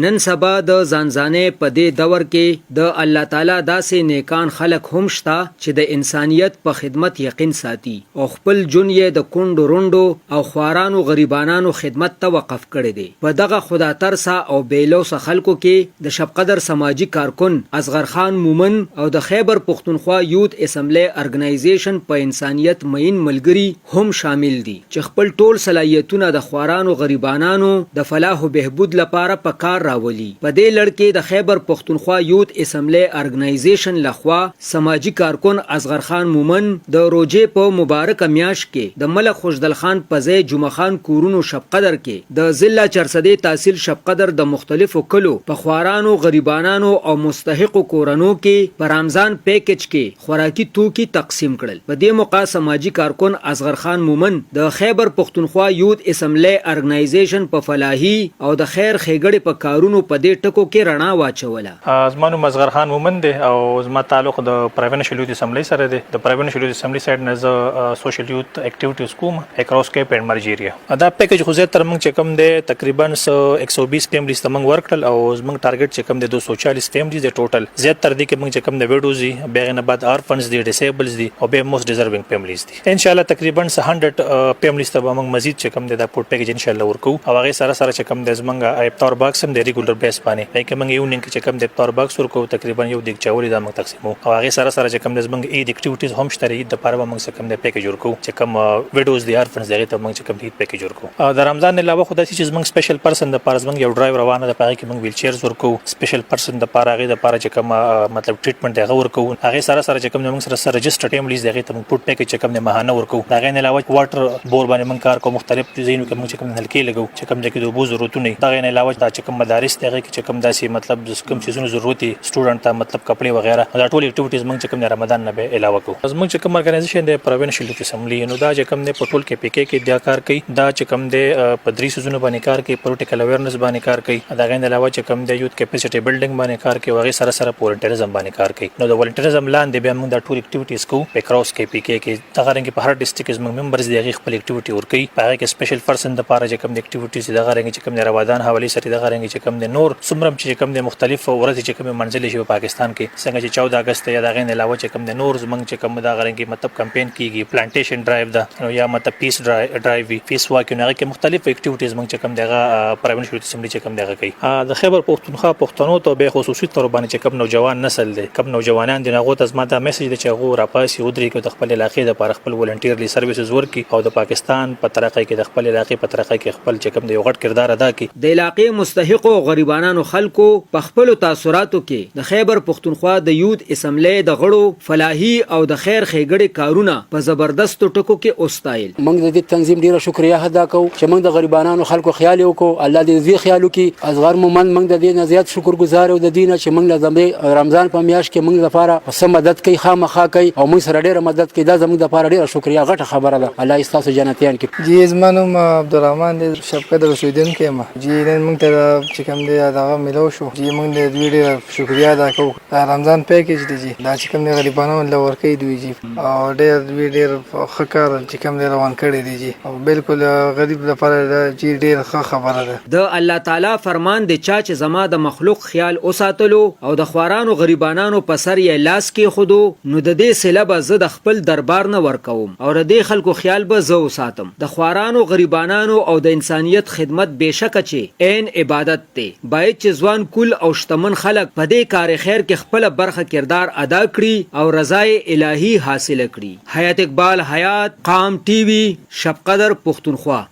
نن سبا د ځانځانې په دې دور کې د الله تعالی داسې نیکان خلک هم شته چې د انسانیت په خدمت یقین ساتي او خپل جون یې د کونډو روندو او خوارانو غریبانو خدمت ته وقف کړی دی. په دغه خدا ترسا او بیلوس خلکو کې د شب قدر سماجی کارکن اصغر خان مومن او د خیبر پختونخوا یوت اسمبلی ارګنایزیشن په انسانیت مین ملګری هم شامل دي چې خپل ټول صلاحیتونه د خوارانو غریبانو د فلاح او بهبود لپاره په کار راولي. په دې لړ کې د خیبر پختونخوا یوت اسمبلی ارګنایزیشن لخوا سماجی کارکن اصغر خان مومن د روجې په مبارک میاشت کې د ملک خوشدل خان پزې جمعه خان کورونو شب قدر کې د ضلع چرسدې تحصیل شب قدر د مختلفو کلو په خوارانو غریبانو او مستحقو کورونو کې په رمضان پیکج کې خوراکي توکي تقسیم کړل. په دې موقع سماجی کارکن اصغر خان مومن د خیبر پختونخوا یوت اسمبلی ارګنایزیشن په فلاحي او د خیر خېګړې په کارونو په دې ټکو کې رڼا واچوله. زمانو اصغر خان مومن دی او زما تعلق د پرایوینشل یوت اسمبلی سره دی. د پرایوینشل یوت اسمبلی سایډ نه ز سوشل یوت اکټیویټیز کوم اکراس کیپ اینڈ مرجیریا. دا پیکج خو زه تر موږ چې کوم دی تقریبا 120 فیملیز ته موږ ورکړل او زموږ ټارګټ چې کوم دی 240 فیملیز دی ټوټل. زیات تر دې کې موږ چې کوم دی ویډوز دي بیغه نه بعد آرفنز دي ډیسیبلز دي او به موست ډیزروینګ فیملیز دي. ان شاء الله تقریبا 100 فیملیز ته موږ مزید چې کوم دی دا پورت پیکج ان شاء الله ورکو او هغه سره سره چې کوم دی زمونږ افطار باکس هم دی ریګولر بیس باندې لکه موږ یو نن چې کوم دی افطار باکس ورکو تقریبا یو د چاولي دا موږ تقسیمو او هغه سره سره چې کوم دی زمونږ اید اکټیویټیز هم شته د پاره موږ چې کوم دی پیکج ورکو چې کوم ویډیوز دي آرفنز دغه ته موږ چې کوم دی پیکج ورکو. د رمضان علاوه خدای چې زمونږ سپیشل پرسن د پاره زمونږ یو ډرایور روانه د پاره کې موږ ویل چیرز ورکو سپیشل پرسن د پاره هغه د پاره چې کوم مطلب ټریټمنټ دغه ورکو هغه سره سره چې کوم موږ سره رجسټر ټیم لیز دغه ته موږ پورت پیکج چې کوم دی ماهانه ورکو. دغه نه علاوه واټر بور باندې موږ کار کوو مختلف ډیزاینو کې موږ چې کوم نلکې لګو چې کوم د کې د بو ضرورتونه دغه نه علاوه دا چې کوم مدارس دغه کې چې کوم داسې مطلب د کوم چیزونو ضرورت دي سټوډنټ ته مطلب کپڑے وغیرہ دا ټول اکټیویټیز موږ چې کوم رمضان نه به علاوه کوو. زموږ چې کوم ارګنایزیشن دی پرایوینشل یوت اسمبلی نو دا چې کوم دی په ټول کې پی کې دا کار کوي دا چې کوم دی په درې سيزونو باندې کار کوي پولیټیکل اویرنس باندې کار کوي دغه نه علاوه چې کوم دی یوت کیپاسټي بلډینګ باندې کار کوي او هغه سره سره والنټریزم باندې کار کوي. نو د والنټریزم لاندې به موږ دا ټول اکټیویټیز کوو په کراس کې پی کې دغه رنګ په هر ډیسټریکټ زموږ ممبرز دی هغه خپل اکټیویټي ورکوي په هغه کې سپیشل پرسن د پاره چې کوم دی اکټیویټیز دغه رنګ چې کوم دی روادان حواله سره دغه رنګ چې کوم دی نور سمرم چې کوم دی مختلف ورځ چې کوم منځلي شي په پاکستان کې څنګه چې 14 اگست یا دغه نه علاوه چې کوم دی نور زموږ چې کوم دغه رنګ مطلب کمپاین کیږي پلانټیشن ډرایو دا یا مطلب پیس ډرایو وی فیس واک نه کې مختلف اکټیویټیز موږ چې کوم دغه پرایوینشل یوت اسمبلی چې کوم دغه کوي. د خیبر پختونخوا پښتنو ته به خصوصي تور باندې چې کوم نوجوان نسل دی کوم نوجوانان دي هغه ته زما دا میسج دی چې هغه راپاسي ودري کې د خپل علاقې د لپاره خپل ولنټیرلی سرویسز ورکي او د پاکستان په طرقه کې د خپل علاقې په طرقه کې خپل چې کوم دی غټ کردار ادا کړي. د علاقې مستحق او غریبانو خلکو په خپل تاثیراتو کې د خیبر پختونخوا د یوت اسمبلی د غړو فلاحي او د خیر خېګړې کارونه په زبردست ټکو کې اوستایل. موږ د دې تنظیم ډیره شکریا ادا کوو چې موږ د غریبانو خلکو خیال وکړو الله دې زی خیال وکړي. اصغر مومن موږ د دې نزيات شکر گزار او د دینه چې موږ د رمضان په میاشت کې موږ لپاره سم مدد کوي خامخا کوي او موږ سره ډیره مدد کوي دا زموږ لپاره ډیره شکریا غټه خبره ده. الله ایستاسو جنتیان کې. جی زمانو عبدالرحمن دې شب قدر رسیدون کې ما جی نن موږ ته چې کوم دی دغه ملو شو جی موږ دې ډیره شکریا ادا کوو. رمضان پیکج دی جی دا چې کوم دی غریبانو له ورکې دی جی او ډیر خکار چې کوم دی روان کړی دی جی او بالکل غریب لپاره جی ډیر ښه خبره ده. د الله تعالی فرمان دی چې زما د مخلوق خیال اوساتلو او د خوارانو غریبانو په سر یې لاس کې خودو نو د دې سلبه زه د خپل دربار نه ورکوم او د دې خلکو خیال به زه وساتم. د خوارانو غریبانو او د انسانیت خدمت بشکه چې عین عبادت دی. باید چې ځوان کل او شتمن خلک په دې کار خیر کې خپل برخه کردار ادا کړي او رضای الهی حاصل کړي. حیات اقبال حیات قام ټي وي شب قدر پختونخوا.